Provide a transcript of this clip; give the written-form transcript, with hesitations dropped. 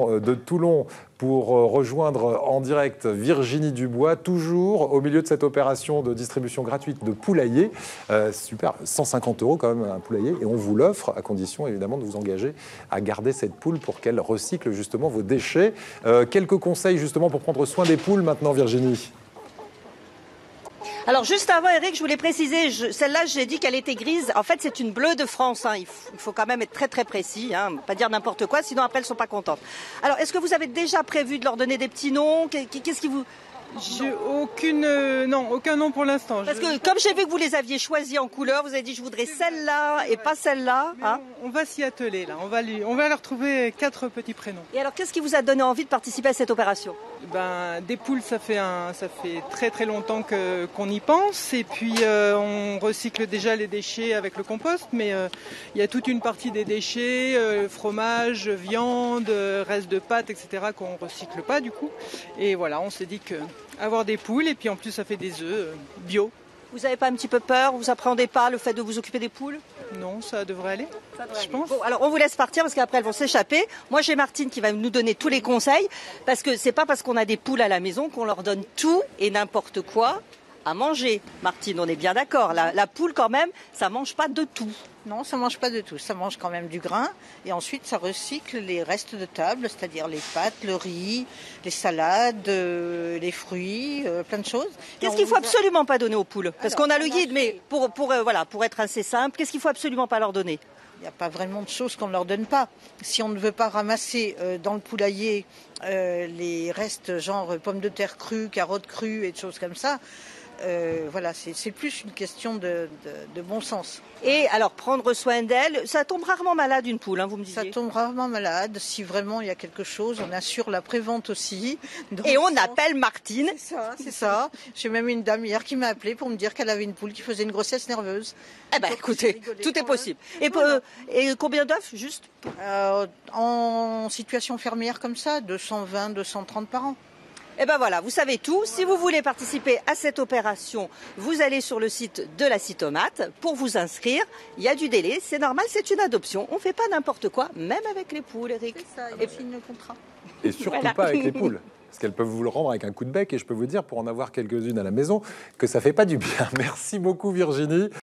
De Toulon pour rejoindre en direct Virginie Dubois, toujours au milieu de cette opération de distribution gratuite de poulailler. Super, 150 € quand même un poulailler, et on vous l'offre à condition évidemment de vous engager à garder cette poule pour qu'elle recycle justement vos déchets. Quelques conseils justement pour prendre soin des poules maintenant, Virginie. Alors juste avant, Eric, je voulais préciser, celle-là, j'ai dit qu'elle était grise. En fait, c'est une bleue de France. Hein. Il faut quand même être très très précis, hein. Pas dire n'importe quoi, sinon après elles sont pas contentes. Alors, est-ce que vous avez déjà prévu de leur donner des petits noms? Qu'est-ce qui vous... J'ai aucun nom pour l'instant. Parce que comme j'ai vu que vous les aviez choisis en couleur, vous avez dit je voudrais celle-là et pas celle-là. Hein. On va s'y atteler là. On va leur trouver 4 petits prénoms. Et alors, qu'est-ce qui vous a donné envie de participer à cette opération? Des poules, ça fait très très longtemps qu'on y pense. Et puis on recycle déjà les déchets avec le compost, mais il y a toute une partie des déchets, fromage, viande, reste de pâtes, etc. qu'on recycle pas du coup. Et voilà, on s'est dit que avoir des poules, et puis en plus ça fait des œufs bio. Vous n'avez pas un petit peu peur? Vous appréhendez pas le fait de vous occuper des poules? Non, ça devrait aller, je pense. Bon, alors on vous laisse partir parce qu'après elles vont s'échapper. Moi j'ai Martine qui va nous donner tous les conseils, parce que c'est pas parce qu'on a des poules à la maison qu'on leur donne tout et n'importe quoi à manger. Martine, on est bien d'accord, la poule quand même, ça mange pas de tout. Non, ça mange pas de tout. Ça mange quand même du grain et ensuite ça recycle les restes de table, c'est-à-dire les pâtes, le riz, les salades, les fruits, plein de choses. Qu'est-ce qu'il faut absolument pas donner aux poules? Parce qu'on a le guide, mais pour être assez simple, qu'est-ce qu'il faut absolument pas leur donner? Il n'y a pas vraiment de choses qu'on ne leur donne pas. Si on ne veut pas ramasser dans le poulailler les restes genre pommes de terre crues, carottes crues et des choses comme ça, voilà, c'est plus une question de bon sens. Et alors, prendre soin d'elle, ça tombe rarement malade une poule, hein, vous me disiez? Ça tombe rarement malade. Si vraiment il y a quelque chose, on assure la prévente aussi. Et on appelle Martine. C'est ça. J'ai même une dame hier qui m'a appelé pour me dire qu'elle avait une poule qui faisait une grossesse nerveuse. Eh ben, écoutez, tout est possible. Et combien d'œufs, juste? En situation fermière comme ça, 220, 230 par an. Eh ben voilà, vous savez tout. Si vous voulez participer à cette opération, vous allez sur le site de la Citomate pour vous inscrire. Il y a du délai, c'est normal, c'est une adoption. On ne fait pas n'importe quoi, même avec les poules, Eric. C'est ça, et signe le contrat. Et surtout pas avec les poules. Parce qu'elles peuvent vous le rendre avec un coup de bec. Et je peux vous dire, pour en avoir quelques-unes à la maison, que ça fait pas du bien. Merci beaucoup, Virginie.